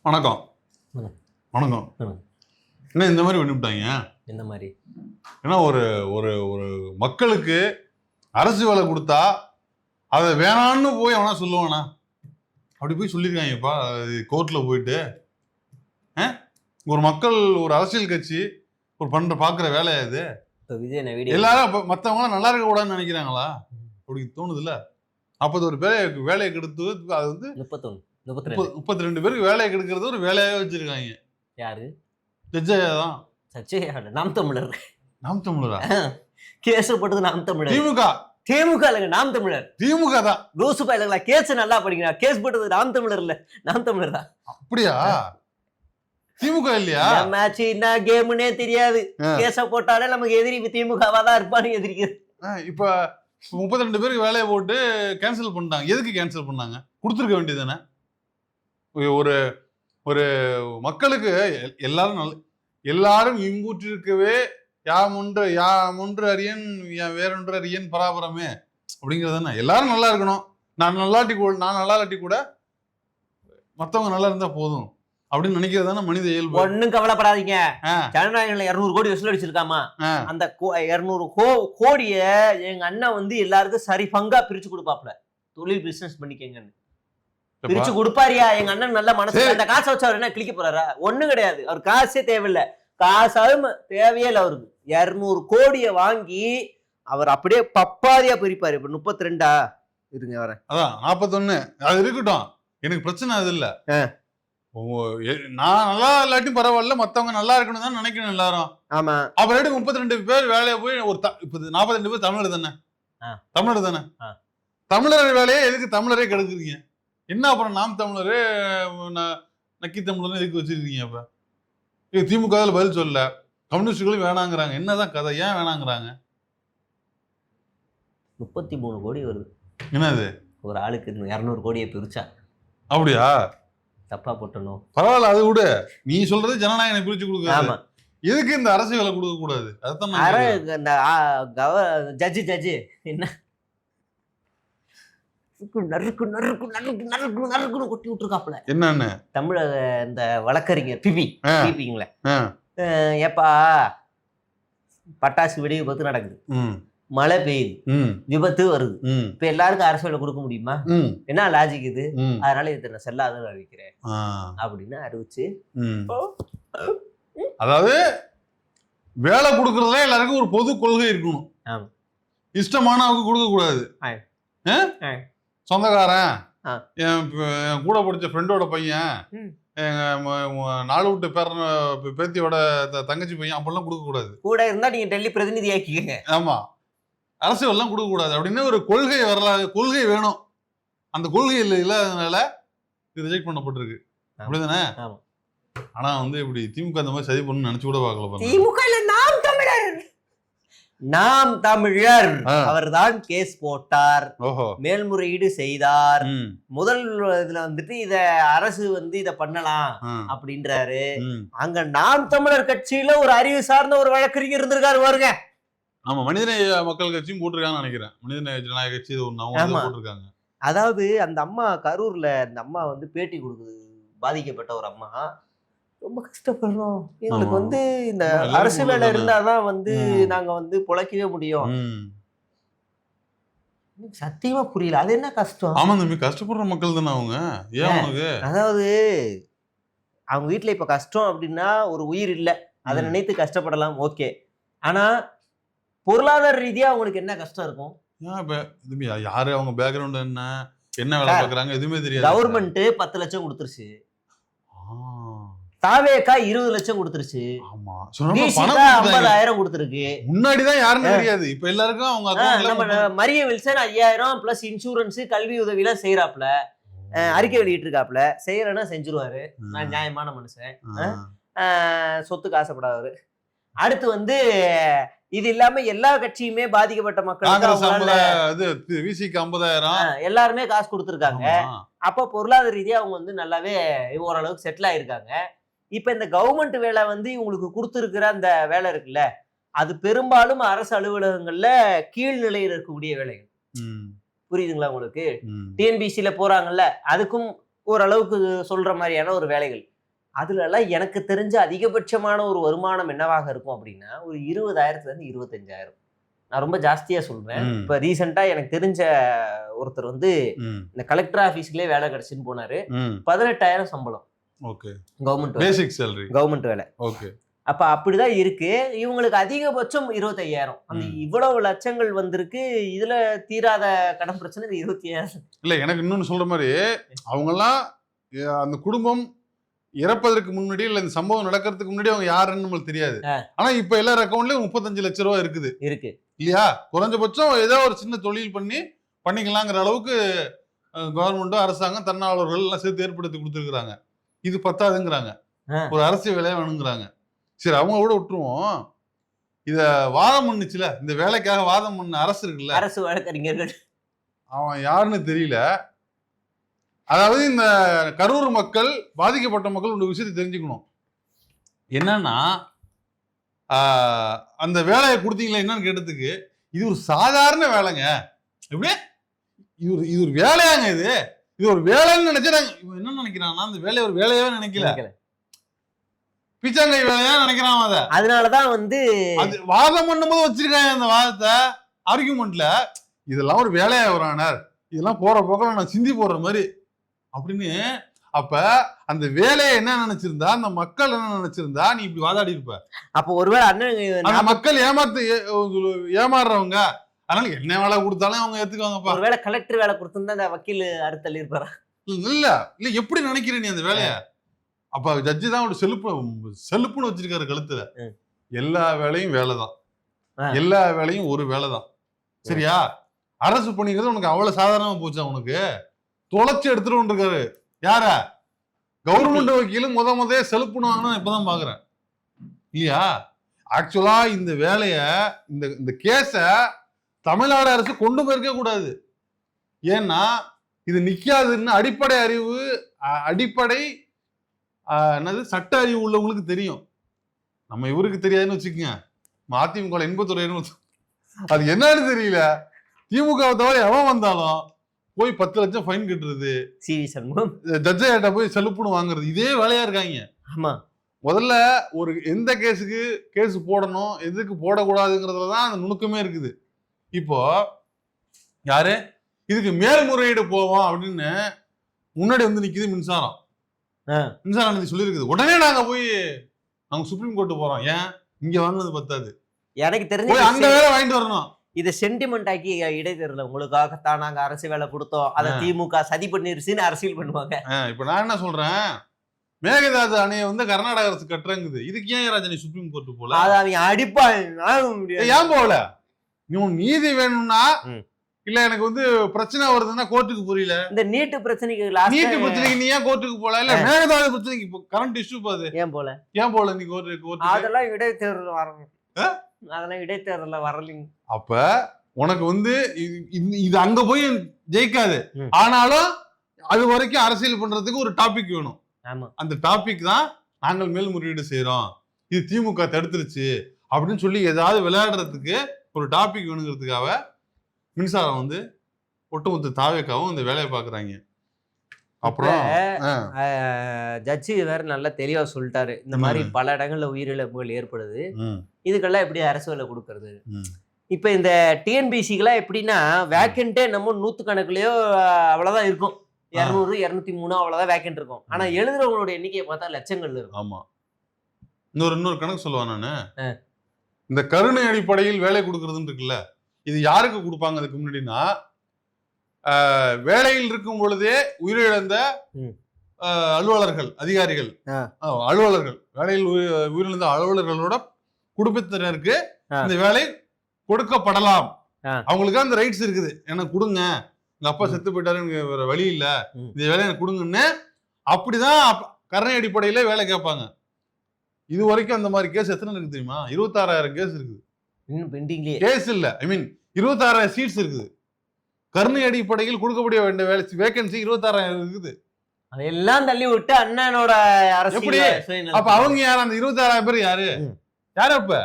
வணக்கம். ம். வணக்கம். ம். என்ன இந்த மாதிரி பண்ணிவிட்டாங்க? எந்த மாதிரி? ஏன்னா ஒரு ஒரு ஒரு மக்களுக்கு அரசு வேலை கொடுத்தா அதை வேணான்னு போய் அவனா சொல்லுவானா? அப்படி போய் சொல்லியிருக்காங்கப்பா கோர்ட்ல போயிட்டு. ஒரு மக்கள் ஒரு அரசியல் கட்சி ஒரு பார்க்குற வேலையா இது? எல்லாரும் மற்றவங்களாம் நல்லா இருக்க கூடாதுன்னு நினைக்கிறாங்களா? அப்படி தோணுதுல்ல. 41 வேலையை கெடுத்து அது வந்து 32 பேருக்கு வேலையை கெடுக்கிறது ஒரு வேலையாவே வச்சிருக்காங்க. யாரு? ஜட்ஜையா தான். நாம் தமிழர். நாம் தமிழரா? கேஸ் போட்டது நாம் தமிழர். திமுக இல்லைங்க, நாம் தமிழர். திமுக தான். லூசு பயலுங்களா, கேஸ் நல்லா படிக்கிறா. கேஸ் போட்டது நாம் தமிழர் இல்ல, நாம் தமிழர் தான். அப்படியா? திமுக இல்லையா? மேட்ச் என்ன கேம்னே தெரியாது. கேஸ போட்டாலே நமக்கு எதிரி திமுகவா தான் இருப்பான்னு எதிரிக்குது. இப்ப 32 பேருக்கு வேலையை போட்டு கேன்சல் பண்ணிட்டாங்க. எதுக்கு கேன்சல் பண்ணாங்க? கொடுத்துருக்க வேண்டியதானே. ஒரு ஒரு மக்களுக்கு எல்லாரும் இங்குற்றிருக்கவே யாமொன்று அறியன் வேறொன்று அறியன் பராபரமே அப்படிங்கிறது தானே. எல்லாரும் நல்லா இருக்கணும். நான் நல்லாட்டி கூட மத்தவங்க நல்லா இருந்தா போதும் அப்படின்னு நினைக்கிறது தானே மனித இயல்பு. ஒன்னும் கவலைப்படாதீங்க. ஜனநாயகம்ல 200 கோடி வசூல் அடிச்சிருக்காமா. அந்த 200 கோடிய எங்க அண்ணன் வந்து எல்லாருக்கும் சரி பங்கா பிரிச்சு கொடுப்பாப்ல. தொழில் பிசினஸ் பண்ணிக்கங்கன்னு பிரிச்சு கொடுப்பாரியா. எங்க அண்ணன் நல்ல மனசு. அந்த காசை வச்சு அவர் என்ன கிளிக்க போறாரா? ஒண்ணும் கிடையாது. அவர் காசே தேவையில்லை. காசாலும் தேவையே இல்லை அவருக்கு. 200 கோடியை வாங்கி அவர் அப்படியே பப்பாதியா பிரிப்பாரு. இப்ப 32 இருங்க வரேன். அதான் 41 அது இருக்கட்டும். எனக்கு பிரச்சனை அது இல்ல. நான் நல்லா இல்லாட்டியும் பரவாயில்ல, மத்தவங்க நல்லா இருக்கணும் தான் நினைக்கணும் எல்லாரும். ஆமா. அப்புறம் 32 பேர் வேலையை போய் ஒரு 42 பேர் தமிழர் தானே. தமிழர் வேலையை எதுக்கு தமிழரே கெடுக்குறீங்க? என்ன அப்புறம் நாம் தமிழரு நக்கி தமிழர் எதுக்கு வச்சிருக்கீங்க? அப்ப திமுக பதில் சொல்ல, கம்யூனிஸ்டுகளும் வேணாங்கிறாங்க. என்னதான் கதை? ஏன் வேணாங்கிறாங்க? 33 கோடி வருது. என்னது ஒரு ஆளுக்கு 200 கோடியை பிரிச்சா? அப்படியா? தப்பா போட்டணும். பரவாயில்ல, அது கூட நீ சொல்றது ஜனநாயகம் பிரிச்சு கொடுக்க. எதுக்கு இந்த அரசு வேலை கொடுக்க கூடாது? அதுதான் ஜட்ஜி என்ன நறுக்கு நறுக்கு நறுக்கு நறுக்கு நறுக்குன்னு கொட்டி விட்டுருக்காப்ல. என்னன்னு தமிழக இந்த வழக்கறிஞர் பிபிங்கள ஏப்பா பட்டாசு வெடி விபத்து நடக்குது, மழை பெய்யுது, விபத்து வருது. இப்ப எல்லாருக்கும் அரசு வேலை கொடுக்க முடியுமா? என்ன லாஜிக் இது? அதனால இதை நான் செல்லாதுன்னு அறிவிக்கிறேன் அப்படின்னு அறிவிச்சு, அதாவது வேலை கொடுக்கறதுல எல்லாருக்கும் ஒரு பொது கொள்கை இருக்கணும். இஷ்டமானவங்க கொடுக்க கூடாது. சொந்தக்காரன், என் கூட படிச்ச ஃப்ரெண்டோட பையன், நாலு விட்டு பேத்தியோட தங்கச்சி பையன் அப்படிலாம் கொடுக்க கூடாது. கூட இருந்தா நீங்க டெல்லி பிரதிநிதி ஆக்கிக்கங்க. ஆமா, அரசு எல்லாம் கொடுக்க கூடாது அப்படின்னு ஒரு கொள்கை வேணும். அந்த கொள்கை இல்லாததுனால இது ரிஜெக்ட் பண்ணப்பட்டிருக்கு. அப்படிதானே? ஆனா வந்து இப்படி திமுக அந்த மாதிரி சரி பண்ணு நினைச்சு கூட பார்க்கல. திமுக நாம் தமிழர் அவர்தான் கேஸ் போட்டார், மேல்முறையீடு செய்தார். முதல் இதுல வந்துட்டு இத அரசு வந்து இத பண்ணலாம் அப்படின்றாரு. அங்க நாம் தமிழர் கட்சியில ஒரு அறிவு சார்ந்த ஒரு வழக்கறிஞர் இருந்திருக்காரு பாருங்க. ஆமா, மனிதநேய மக்கள் கட்சியும் போட்டிருக்காங்கன்னு நினைக்கிறேன். மனிதநேய ஜனநாயக கட்சி போட்டிருக்காங்க. அதாவது அந்த அம்மா கரூர்ல அந்த அம்மா வந்து பேட்டி கொடுக்குது. பாதிக்கப்பட்ட ஒரு அம்மா, ரொம்ப கஷ்டப்படுறோம், எங்களுக்கு வந்து இந்த அரசு வேலை இருந்தாதான் வந்து நாங்க வந்து பொழைக்கவே முடியும். சத்தியமா புரியல, அது என்ன கஷ்டம்? ஆமா தம்பி, கஷ்டப்படுற மக்கள் தானே அவங்க. அதாவது அவங்க வீட்டுல இப்ப கஷ்டம் அப்படின்னா ஒரு உயிர் இல்ல, அதை நினைத்து கஷ்டப்படலாம், ஓகே. ஆனா பொருளாதார ரீதியா அவங்களுக்கு என்ன கஷ்டம் இருக்கும்? யாரு அவங்க பேக்ரவுண்ட் என்ன வேலை பார்க்கறாங்க எதுவுமே தெரியாது. கவர்மெண்ட் 10 லட்சம் கொடுத்துருச்சு, தாவேகா 20 லட்சம் கொடுத்துருச்சு, 50,000 கொடுத்துருக்கு. முன்னாடிதான் யாருன்னு தெரியாது, இப்ப எல்லாருக்கும் அவங்க மரிய வில்சன் 5,000 பிளஸ் இன்சூரன்ஸ் கல்வி உதவி எல்லாம் செய்யறாப்ல, அறிக்கை வெளியிட்டு இருக்காப்ல. செய்யறேன்னா செஞ்சிருவாரு, நான் நியாயமான மனுஷன், சொத்துக்கு ஆசைப்படாதவரு. அடுத்து வந்து இது இல்லாம எல்லா கட்சியுமே பாதிக்கப்பட்ட மக்கள் எல்லாருமே காசு கொடுத்துருக்காங்க. அப்ப பொருளாதார ரீதியா அவங்க வந்து நல்லாவே ஓரளவுக்கு செட்டில் ஆயிருக்காங்க. இப்ப இந்த கவர்மெண்ட் வேலை வந்து இவங்களுக்கு கொடுத்துருக்கிற அந்த வேலை இருக்குல்ல, அது பெரும்பாலும் அரசு அலுவலகங்கள்ல கீழ்நிலையில் இருக்கக்கூடிய வேலைகள். புரியுதுங்களா உங்களுக்கு? டிஎன்பிசில போறாங்கல்ல, அதுக்கும் ஓரளவுக்கு சொல்ற மாதிரியான ஒரு வேலைகள். அதுல எல்லாம் எனக்கு தெரிஞ்ச அதிகபட்சமான ஒரு வருமானம் என்னவாக இருக்கும் அப்படின்னா ஒரு 20,000 இருந்து 25,000. நான் ரொம்ப ஜாஸ்தியா சொல்றேன். இப்ப ரீசெண்டா எனக்கு தெரிஞ்ச ஒருத்தர் வந்து இந்த கலெக்டர் ஆபீஸ்லயே வேலை கிடைச்சுன்னு போனாரு. 18,000 சம்பளம். ஓகே. கவர்மெண்ட் பேசிக் சேலரி. கவர்மெண்ட் வேலை. ஓகே. அப்ப அப்படிதான் இருக்கு. இவங்களுக்கு அதிகபட்சம் 25,000. அந்த இவ்வளவு லட்சங்கள் வந்திருக்கு. இதுல தீராத கடன் பிரச்சனை 25,000. இல்ல எனக்கு இன்னொன்னு சொல்ற மாதிரி அவங்க எல்லாம் அந்த குடும்பம் இறப்பதற்கு முன்னாடி இல்ல இந்த சம்பவம் நடக்கிறதுக்கு முன்னாடி அவங்க யாருன்னு நம்மளுக்கு தெரியாது. ஆனா இப்ப எல்லார் அக்கௌண்ட்லயும் 35 லட்சம் ரூபாய் இருக்குது இல்லையா? குறைஞ்சபட்சம் ஏதோ ஒரு சின்ன தொழில் பண்ணிக்கலாங்கிற அளவுக்கு கவர்மெண்ட்டும் அரசாங்கம் தன்னாளர்கள் எல்லாம் சேர்த்து ஏற்படுத்தி கொடுத்துருக்காங்க. இது பத்தாதுங்கிறாங்க. ஒரு அரசியல் வேலையா வேணுங்கிறாங்க. சரி அவங்க கூட விட்டுருவோம். இத வாதம் பண்ணுச்சுல, இந்த வேலைக்காக வாதம் பண்ண அரசு இருக்குல்ல, அரசு வழக்கறிஞர்கள், அவன் யாருன்னு தெரியல. அதாவது இந்த கரூர் மக்கள், பாதிக்கப்பட்ட மக்கள் ஒரு விஷயத்தை தெரிஞ்சுக்கணும். என்னன்னா அந்த வேலையை கொடுத்தீங்களா என்னன்னு கேட்டதுக்கு, இது ஒரு சாதாரண வேலைங்க. எப்படி இது ஒரு வேலையாங்க? இது ஒரு வேலைன்னு நினைச்சா இவன் என்ன நினைக்கிறான்னா அந்த வேலையை ஒரு வேலையாவே நினைக்கல, பிச்சாங்கை வேலையா நினைக்கிறான். அதனாலதான் வந்து அது வாதம் பண்ணும்போது வச்சிருக்காங்க அந்த வாதத்தை ஆர்குமெண்ட்ல. இதெல்லாம் ஒரு வேலையா வரானார், இதெல்லாம் போற போக்கில் நான் சிந்தி போடுற மாதிரி அப்படின்னு. அப்ப அந்த வேலையை என்ன நினைச்சிருந்தா, அந்த மக்கள் என்ன நினைச்சிருந்தா நீ இப்படி வாதாடி இருப்ப? அப்ப ஒருவேளை அந்த மக்கள் ஏமாறுறவங்க, அதனால என்ன வேலை கொடுத்தாலும் அவங்க ஏத்துக்குவாங்கப்பா. ஒருவேளை கலெக்டர் வேலை கொடுத்திருந்தா அந்த வக்கீல் அறுத்தல் இருப்பாரா? இல்ல எப்படி நினைக்கிற நீ அந்த வேலைய? அப்ப ஜட்ஜி தான் ஒரு செலுப்புன்னு வச்சிருக்காரு கழுத்துல. எல்லா வேலையும் வேலைதான், எல்லா வேலையும் ஒரு வேலைதான். சரியா? அரசு பணிங்கிறது உனக்கு அவ்வளவு சாதாரணமா போச்சா? உனக்கு தொலைச்சு எடுத்துட்டு இருக்காரு. யார? கவர்மெண்ட் வக்கீலும் முதலே செலுப்புன்னு வாங்கினா இப்பதான் பாக்குறேன் இல்லையா? ஆக்சுவலா இந்த வேலைய, இந்த கேஸ தமிழ்நாடு அரசு கொண்டு போயிருக்க கூடாது. ஏன்னா இது நிக்காதுன்னு அடிப்படை அறிவு, அடிப்படை என்னது சட்ட அறிவு உள்ளவங்களுக்கு தெரியும். நம்ம இவருக்கு தெரியாதுன்னு வச்சுக்கோங்க. அதிமுக இன்பத்துறை அது என்னன்னு தெரியல. திமுக தவிர எவன் வந்தாலும் போய் 10 லட்சம் ஃபைன் கட்டுறது, ஜட்ஜிட்ட போய் செலுப்புன்னு வாங்குறது, இதே வேலையா இருக்காங்க. ஆமா. முதல்ல ஒரு எந்த கேஸ் போடணும், எதுக்கு போடக்கூடாதுங்கிறதுலதான் அந்த நுணுக்கமே இருக்குது. இப்போ யாரு இதுக்கு மேல்முறையீடு போவோம் அப்படின்னு முன்னாடி வந்து நிக்குது மின்சாரம். மின்சாரம் நிதி சொல்லியிருக்குது. உடனே நாங்க சுப்ரீம் கோர்ட்டு போறோம். ஏன் இங்க வாங்கினது பத்தாது, எனக்கு தெரிஞ்சு அந்த வேலை வாங்கிட்டு வரணும். இதை சென்டிமெண்ட் ஆக்கி இடைத்தேர்தல் உங்களுக்காகத்தான் நாங்க அரசு வேலை கொடுத்தோம், அதை திமுக சதி பண்ணிருச்சுன்னு அரசியல் பண்ணுவாங்க. இப்ப நான் என்ன சொல்றேன், மேகதாது அணையை வந்து கர்நாடக அரசு கட்டுறங்குது. இதுக்கு ஏன் ராஜா நீ சுப்ரீம் கோர்ட்டு போல? அவங்க அடிப்பா ஏன் போகல? நீ நீதி வேணும்னா, இல்ல எனக்கு வந்து பிரச்சனை வருதுன்னா கோர்ட்டுக்கு புரியல. இந்த நீட்டு பிரச்சனைக்கு நீ ஏன் கோர்ட்டுக்கு போல? இல்ல மேகதாது பிரச்சனைக்கு கரண்ட் இஷ்யூ பாது ஏன் போல நீ கோர்ட்டுக்கு? அதெல்லாம் இடைத்தேர்தல் வரணும், அதெல்லாம் இடைத்தேர்தல வரலைங்க. அப்ப உனக்கு வந்து இது அங்க போய் ஜெயிக்காது. ஆனாலும் அது வரைக்கும் அரசியல் பண்றதுக்கு ஒரு டாபிக் வேணும். அந்த டாபிக் தான் நாங்கள் மேல்முறையீடு செய்யறோம், இது திமுக தடுத்துருச்சு அப்படின்னு சொல்லி ஏதாவது விளையாடுறதுக்கு ஒரு டாபிக் வேணுங்கிறதுக்காக மின்சாரம் வந்து ஒட்டுமொத்த தாவேக்காவும் இந்த வேலையை பாக்குறாங்க. அப்புறம் ஜட்ஜி வேற நல்லா தெளிவா சொல்லிட்டாரு, இந்த மாதிரி பல இடங்கள்ல உயிரிழப்புகள் ஏற்படுது, இதுக்கெல்லாம் எப்படி அரசு வேலை கொடுக்கறது. இப்ப இந்த டிஎன்பிசிக்கெல்லாம் எப்படின்னா வேக்கண்டே நம்ம 100 கணக்குலயோ அவ்வளவுதான் இருக்கும், 200 203 அவ்வளவுதான் வேக்கண்ட் இருக்கும். ஆனா எழுதுறவங்களோட எண்ணிக்கையை பார்த்தா லட்சங்கள்ல இருக்கும். ஆமா. இன்னொரு கணக்கு சொல்லுவான் நானு, இந்த கருணை அடிப்படையில் வேலை கொடுக்கறதுன்னு இருக்குல்ல, இது யாருக்கு கொடுப்பாங்க? அதுக்கு முன்னாடினா வேலையில் இருக்கும் பொழுதே உயிரிழந்த அலுவலர்கள், அதிகாரிகள், அலுவலர்கள், வேலையில் உயிரிழந்த அலுவலர்களோட குடும்பத்தினருக்கு இந்த வேலை கொடுக்கப்படலாம். அவங்களுக்கு அந்த ரைட்ஸ் இருக்குது. எனக்கு கொடுங்க, எங்க அப்பா செத்து போயிட்டாரு, எனக்கு வேற வழி இல்ல, இந்த வேலையை எனக்கு கொடுங்கன்னு அப்படிதான் கருணை அடிப்படையில வேலை கேட்பாங்க. இது வரைக்கும் அந்த மாதிரி கேஸ் எத்தனை இருக்கு தெரியுமா? 26,000 கேஸ் இருக்குது. கேஸ் இல்ல, ஐ மீன் 26,000 சீட்ஸ் இருக்குது. கருணை அடிப்படையில் கொடுக்கப்பட வேண்டிய வேலை வேகன்சி 26,000 இருக்குது. அதெல்லாம் தள்ளி விட்டு அண்ணனோட அரசு எப்படி? அப்ப அவங்க யாரு? அந்த 26,000 பேர் யாரு? அப்ப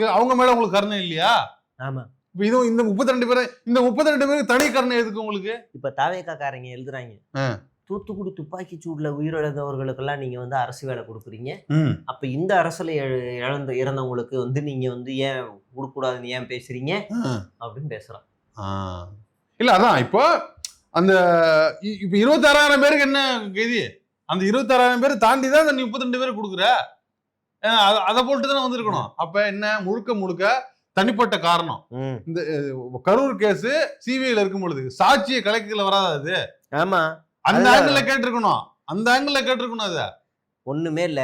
அவங்க மேல உங்களுக்கு கருணை இல்லையா? ஆமா. இப்ப இதுவும் இந்த 32 பேருக்கு தனி கருணை எதுக்கு உங்களுக்கு? இப்ப தாவேக்காரங்க எழுதுறாங்க, தூத்துக்குடி துப்பாக்கி சூடுல உயிரிழந்தவர்களுக்கெல்லாம் நீங்க வந்து அரசு வேலை கொடுக்குறீங்க. அப்ப இந்த அரசுல இறந்தவங்களுக்கு வந்து நீங்க வந்து ஏன் கொடுக்கூடாதுன்னு ஏன் பேசுறீங்க அப்படின்னு பேசுறான். இல்ல அதான் இப்போ அந்த இப்ப 26,000 பேருக்கு என்ன கதி? அந்த 26,000 பேர் தாண்டி தான் அந்த 32 பேர் கொடுக்குற. அதை போட்டு தானே வந்திருக்கணும். அப்ப என்ன முழுக்க முழுக்க தனிப்பட்ட காரணம். இந்த கரூர் கேஸ் சிபிஐல இருக்கும் பொழுது சாட்சிய கலைக்கல வராது. ஆமா, அந்த ஆங்கிள் கேட்டிருக்கணும். அந்த ஆங்கிள் கேட்டிருக்கணும். அத ஒண்ணுமே இல்ல.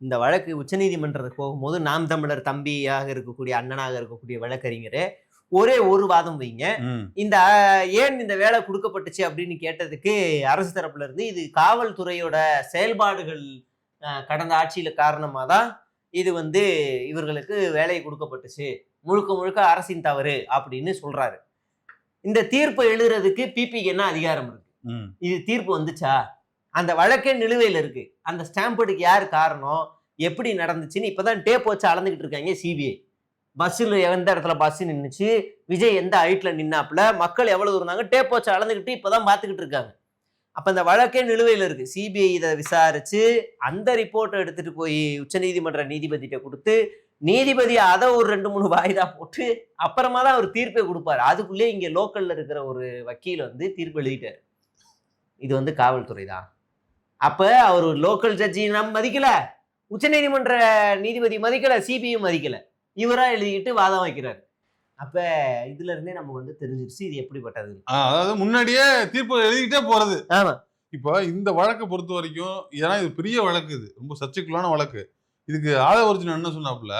இந்த வழக்கு உச்சநீதிமன்றத்துக்கு போகும்போது நாம் தமிழர் தம்பியாக இருக்கக்கூடிய அண்ணனாக இருக்கக்கூடிய வழக்கறிஞரே ஒரே ஒரு வாதம் வைங்க. இந்த ஏன் இந்த வேலை கொடுக்கப்பட்டுச்சு அப்படின்னு கேட்டதுக்கு அரசு தரப்புல இருந்து இது காவல்துறையோட செயல்பாடுகள் கடந்த ஆட்சியில காரணமா தான் இது வந்து இவர்களுக்கு வேலை கொடுக்கப்பட்டுச்சு, முழுக்க முழுக்க அரசின் தவறு அப்படின்னு சொல்றாரு. இந்த தீர்ப்பை எழுதுறதுக்கு பிபிக்கு என்ன அதிகாரம் இருக்கு? இது தீர்ப்பு வந்துச்சா? அந்த வழக்கே நிலுவையில் இருக்கு. அந்த ஸ்டாம்புக்கு யார் காரணம், எப்படி நடந்துச்சுன்னு இப்பதான் டேப் வச்சு அளந்துகிட்டு இருக்காங்க சிபிஐ. பஸ்ஸில் எந்த இடத்துல பஸ் நின்றுச்சு, விஜய் எந்த ஹைட்ல நின்னாப்புல, மக்கள் எவ்வளவு இருந்தாங்க, டேப் வச்சு அளந்துக்கிட்டு இப்பதான் பார்த்துக்கிட்டு இருக்காங்க. அப்ப இந்த வழக்கே நிலுவையில் இருக்கு. சிபிஐ இதை விசாரிச்சு அந்த ரிப்போர்ட்டை எடுத்துட்டு போய் உச்சநீதிமன்ற நீதிபதிகிட்ட கொடுத்து நீதிபதி அதை ஒரு 2-3 வாய்தா போட்டு அப்புறமா தான் அவர் தீர்ப்பை கொடுப்பாரு. அதுக்குள்ளே இங்க லோக்கல்ல இருக்கிற ஒரு வக்கீல் வந்து தீர்ப்பு எழுதிட்டாரு, இது வந்து காவல்துறை தான். அப்ப அவர் லோக்கல் ஜட்ஜி நம்ம மதிக்கல, உச்சநீதிமன்ற நீதிபதி மதிக்கல, சிபிஐ மதிக்கல, இவரா எழுதிக்கிட்டு வாதம் வைக்கிறாரு. அப்ப இதுல இருந்தே நம்ம வந்து தெரிஞ்சிருச்சு இது எப்படிப்பட்டது. அதாவது முன்னாடியே தீர்ப்பு எழுதிக்கிட்டே போறது. ஆமா, இப்ப இந்த வழக்கை பொறுத்த வரைக்கும் ஏன்னா இது பெரிய வழக்கு, இது ரொம்ப சர்ச்சைக்குள்ளான வழக்கு. இதுக்கு ஆதவர்ஜுன் என்ன சொன்னாப்புல,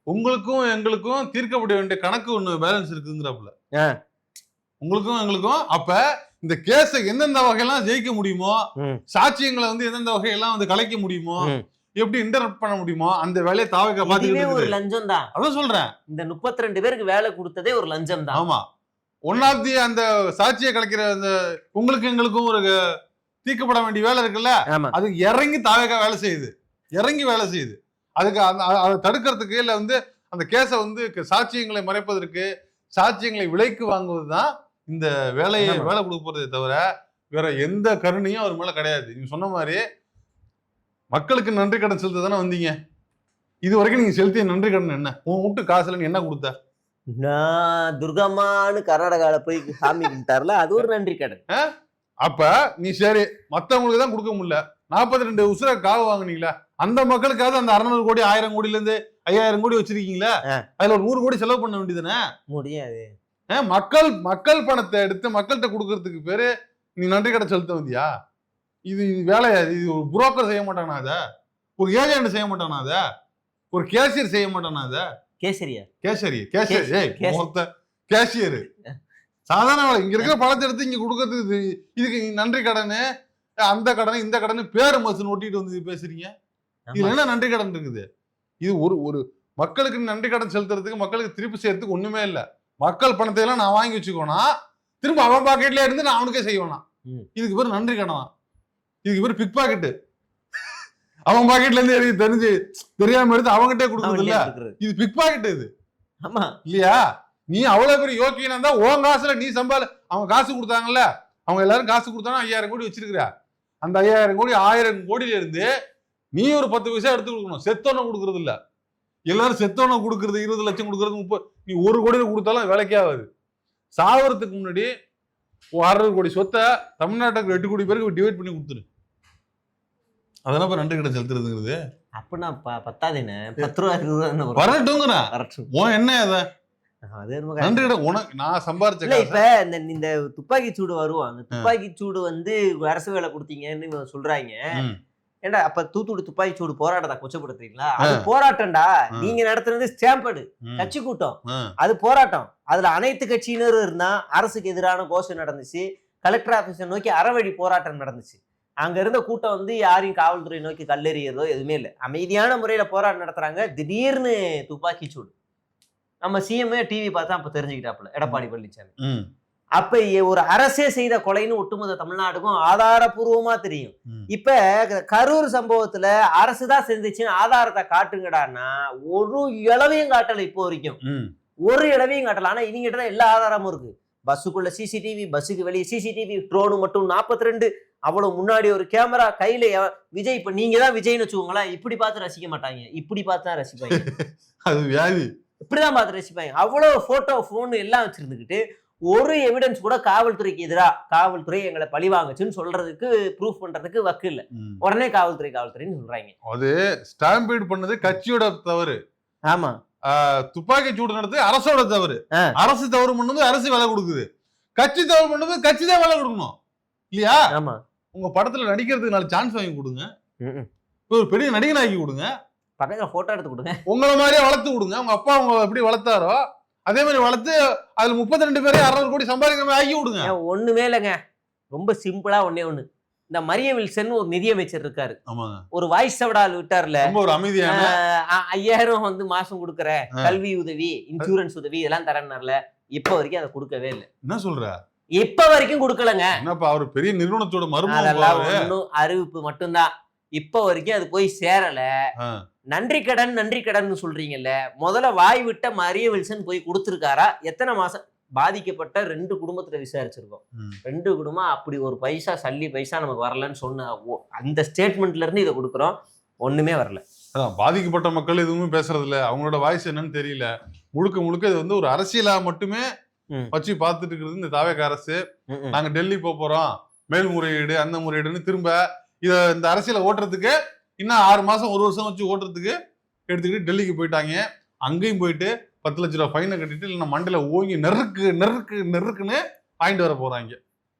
உங்களுக்கும் எங்களுக்கும் தீர்க்கப்பட வேண்டிய கணக்கு ஒண்ணு பேலன்ஸ் இருக்குங்கிறாப்புல. உங்களுக்கும் எங்களுக்கும் அப்ப இந்த கேஸை எந்தெந்த வகையெல்லாம் ஜெயிக்க முடியுமோ, சாட்சியங்களை வந்து எந்தெந்த வகையெல்லாம் வந்து கலைக்க முடியுமோ, எப்படி இன்டரப்ட் பண்ண முடியுமோ அந்த வேலையை தாவக பாத்துக்கிட்டு ஒரு லஞ்சம் தான். அதான் சொல்றேன், இந்த 32 பேருக்கு வேலை கொடுத்ததே ஒரு லஞ்சம் தான். ஆமா, ஒன் ஆஃப் தி அந்த சாட்சியை கலைக்கிற அந்த உங்களுக்கு எங்களுக்கும் ஒரு தீர்க்கப்பட வேண்டிய வேலை இருக்குல்ல, அது இறங்கி தாவக வேலை செய்யுது, இறங்கி வேலை செய்யுது. அதுக்கு அதை தடுக்கிறதுக்கு இல்ல வந்து அந்த கேஸை வந்து சாட்சியங்களை மறைப்பதற்கு, சாட்சியங்களை விலைக்கு வாங்குவதுதான் இந்த வேலையை வேலை கொடுக்க போறதே தவிர வேற எந்த கருணையும் அவர் மேல கிடையாது. நீங்க சொன்ன மாதிரி மக்களுக்கு நன்றி கடன் செலுத்த தானே வந்தீங்க. இது வரைக்கும் நீங்க செலுத்திய நன்றி கடன் என்ன? உன் வீட்டு காசுல நீ என்ன கொடுத்த? நான் துர்கம்மான்னு கர்நாடகால போய் சாமி கும்பிட்டார்ல, அது ஒரு நன்றி கடன். அப்ப நீ சரி மத்தவங்களுக்கு தான் கொடுக்க முடியல, 42 உசுர காவு வாங்குனீங்களா, அந்த மக்களுக்காவது அந்த 600 கோடி 1000 கோடியில இருந்து 5000 கோடி வச்சிருக்கீங்களா, அதுல ஒரு 100 கோடி செலவு பண்ண வேண்டியதுதானே? முடியாது. மக்கள் பணத்தை எடுத்து மக்கள்கிட்ட கொடுக்கறதுக்கு பேரு நீ நன்றி கடன் செலுத்த வந்தியா? இது வேலையா? இது ஒரு புரோக்கர் செய்ய மாட்டானா, அத ஒரு ஏஜென்ட் செய்ய மாட்டானா, அத ஒரு கேஷியர் செய்ய மாட்டானா, அத கேஷியர் சாதாரண வேலை. இங்க இருக்கிற பணத்தை எடுத்து இங்க கொடுக்கறதுக்கு இதுக்கு நன்றி கடனு அந்த கடனை இந்த கடனு பேரு மசுன்னு ஒட்டிட்டு வந்து பேசுறீங்க. இதுல என்ன நன்றி கடன் இருக்குது? இது ஒரு மக்களுக்கு நன்றி கடன் செலுத்துறதுக்கு, மக்களுக்கு திருப்பி செய்யறதுக்கு ஒண்ணுமே இல்ல. மக்கள் பணத்தை எல்லாம் நான் வாங்கி வச்சுக்கோனா திரும்ப அவன் பாக்கெட்ல இருந்து நான் அவனுக்கே செய்வேனா? இதுக்கு பேர் நன்றி கடனா? இதுக்கு பேர் பிக் பாக்கெட்டு. அவன் பாக்கெட்ல இருந்து தெரிஞ்சு தெரியாம எடுத்து அவங்ககிட்டே கொடுக்குறது இல்ல, இது பிக் பாக்கெட். இது இல்லையா? நீ அவ்வளவு பெரிய யோக்கியனா இருந்தா உன் காசுல நீ அவங்க காசு கொடுத்தாங்கல்ல, அவங்க எல்லாரும் காசு கொடுத்தாங்க, 5000 கோடி வச்சிருக்கிற. அந்த 5000 கோடி 1000 கோடியில இருந்து நீ ஒரு 10 பைசா எடுத்து கொடுக்கணும். செத்தோன்னு கொடுக்கறது இல்ல. எல்லாரும் செத்தோன்னு கொடுக்கறது 20 லட்சம் கொடுக்கறது 30, நீ 1 கோடியில கொடுத்தாலும் வேலைக்கே ஆகாது. சாவறதுக்கு முன்னாடி 600 கோடி சொத்தை தமிழ்நாட்டுக்கு 8 கோடி பேருக்கு டிவைட் பண்ணி கொடுத்துரு. அதெல்லாம் நன்றி கடன் செலுத்துறதுங்கிறது அப்படின்னா பத்தாதுன்னு 10 ரூபா 20 ரூபா வரட்டும்ங்கண்ணா. என்ன அத நன்றி கடன் உனக்கு நான் சம்பாரிச்ச இப்ப இந்த துப்பாக்கி சூடு வருவோம். அந்த துப்பாக்கி சூடு வந்து அரசு வேலை கொடுத்தீங்கன்னு சொல்றாங்க. ஏண்டா அப்ப தூத்துக்குடி துப்பாக்கி சூடு போராட்டத்தை கொச்சப்படுத்துறீங்களா? அது போராட்டம்டா. நீங்க நடத்துறது ஸ்டாம்படு கட்சி கூட்டம், அது போராட்டம். அதுல அனைத்து கட்சியினரும் இருந்தா அரசுக்கு எதிரான கோஷம் நடந்துச்சு. கலெக்டர் ஆபீஸை நோக்கி அறவழி போராட்டம் நடந்துச்சு. அங்க இருந்த கூட்டம் வந்து யாரையும் காவல்துறை நோக்கி கல்லெறியறதோ எதுவுமே இல்லை. அமைதியான முறையில போராட்டம் நடத்துறாங்க. திடீர்னு துப்பாக்கி சூடு. நம்ம சிஎம் டிவி பார்த்தா அப்ப தெரிஞ்சுக்கிட்டாப்புல எடப்பாடி பழனிசாமி. அப்ப ஒரு அரசே செய்த கொலைன்னு ஒட்டுமொத்த தமிழ்நாடுக்கும் ஆதாரபூர்வமா தெரியும். இப்ப கரூர் சம்பவத்துல அரசுதான் செஞ்சுச்சுன்னு ஆதாரத்தை காட்டுங்கடான்னா ஒரு இளவையும் காட்டல. இப்போ வரைக்கும் ஒரு இளவையும் காட்டல. ஆனா இவங்கிட்ட எல்லா ஆதாரமும் இருக்கு. பஸ்ஸுக்குள்ள சிசிடிவி, பஸ்ஸுக்கு வெளியே சிசிடிவி, ட்ரோனு மட்டும் 42, அவ்வளவு முன்னாடி ஒரு கேமரா கையில விஜய், இப்ப நீங்க தான் விஜய்னு வச்சுக்கோங்களேன், இப்படி பார்த்து ரசிக்க மாட்டாங்க, இப்படி பார்த்து தான் ரசிப்பாங்க. அது வியாதி. இப்படிதான் பார்த்து ரசிப்பாங்க. அவ்வளவு போட்டோ போன் எல்லாம் வச்சிருந்துகிட்டு ஒரு எவிடன்ஸ் கூட காவல்துறைக்கு எதிரா, காவல்துறை எங்களை பழி வாங்குச்சுன்னு சொல்றதுக்கு, ப்ரூஃப் பண்றதுக்கு வக்கு இல்ல. உடனே காவல்துறைன்னு சொல்றாங்க. அது ஸ்டாம்பீட் பண்ணது கட்சியோட தவறு. ஆமா. துப்பாக்கி சூடு நடத்து அரசோட தவறு. அரசு தவறு பண்ணது அரசு வேலை கொடுக்குது, கட்சி தவறு பண்ணது கட்சி தான் வேலை கொடுக்கணும் இல்லையா? ஆமா. உங்க படத்துல நடிக்கிறதுக்கு 4 சான்ஸ் வாங்கி கொடுங்க, ஒரு பெரிய நடிகன் ஆக்கி கொடுங்க, பக்கத்துல போட்டோ எடுத்து கொடுங்க, உங்களை மாதிரியே வளர்த்து கொடுங்க. உங்க அப்பா உங்க எப்படி வளர்த்தாரோ அதே மாதிரி வளர்த்து அதுல 32 பேரே 600 கோடி சம்பாதிக்கிற மாதிரி ஆக்கி விடுங்க. ஒண்ணுமே இல்லைங்க, ரொம்ப சிம்பிளா ஒண்ணே ஒண்ணு. இந்த மரியம் வில்சன் ஒரு நிதியமைச்சர் இருக்காரு, ஒரு வாய்ஸ் சவடால் விட்டார்ல, ஒரு அமைதியான 5000 வந்து மாசம் கொடுக்கற கல்வி உதவி, இன்சூரன்ஸ் உதவி இதெல்லாம் தரேன்னார்ல, இப்ப வரைக்கும் அதை கொடுக்கவே இல்லை. என்ன சொல்ற? இப்ப வரைக்கும் கொடுக்கலங்க. என்னப்பா அவர் பெரிய நிறுவனத்தோட மருமகன், அதெல்லாம் ஒண்ணும் அறிவிப்பு மட்டும்தான், இப்ப வரைக்கும் அது போய் சேரல. நன்றி கடன் சொல்றீங்கல்ல, முதல்ல வாய் விட்ட மரியம் வில்சன் போய் கொடுத்திருக்காரா? எத்தனை மாசம் பாதிக்கப்பட்ட 2 குடும்பத்துல விசாரிச்சிருக்கோம். 2 குடும்பம் அப்படி ஒரு பைசா சல்லி பைசா நமக்கு வரலன்னு சொன்ன அந்த ஸ்டேட்மெண்ட்ல இருந்து இதை கொடுக்குறோம், ஒண்ணுமே வரல. பாதிக்கப்பட்ட மக்கள் எதுவுமே பேசுறது இல்ல, அவங்களோட வாய்ஸ் என்னன்னு தெரியல. முழுக்க இது வந்து ஒரு அரசியலா மட்டுமே வச்சு பார்த்துட்டு இருக்கிறது இந்த தாவேக அரசு. நாங்க டெல்லி போறோம், மேல்முறையீடு அந்த முறையீடுன்னு திரும்ப இந்த அரசியலை ஓட்டுறதுக்கு இன்னும் 6 மாசம் 1 வருஷம் வச்சு ஓட்டுறதுக்கு எடுத்துக்கிட்டு டெல்லிக்கு போயிட்டாங்க. அங்கேயும் போயிட்டு 10 லட்ச ரூபாய் ஃபைனை கட்டிட்டு இல்லைன்னா மண்டல ஓங்கி நெருக்குன்னு வாங்கிட்டு வர போறாங்க.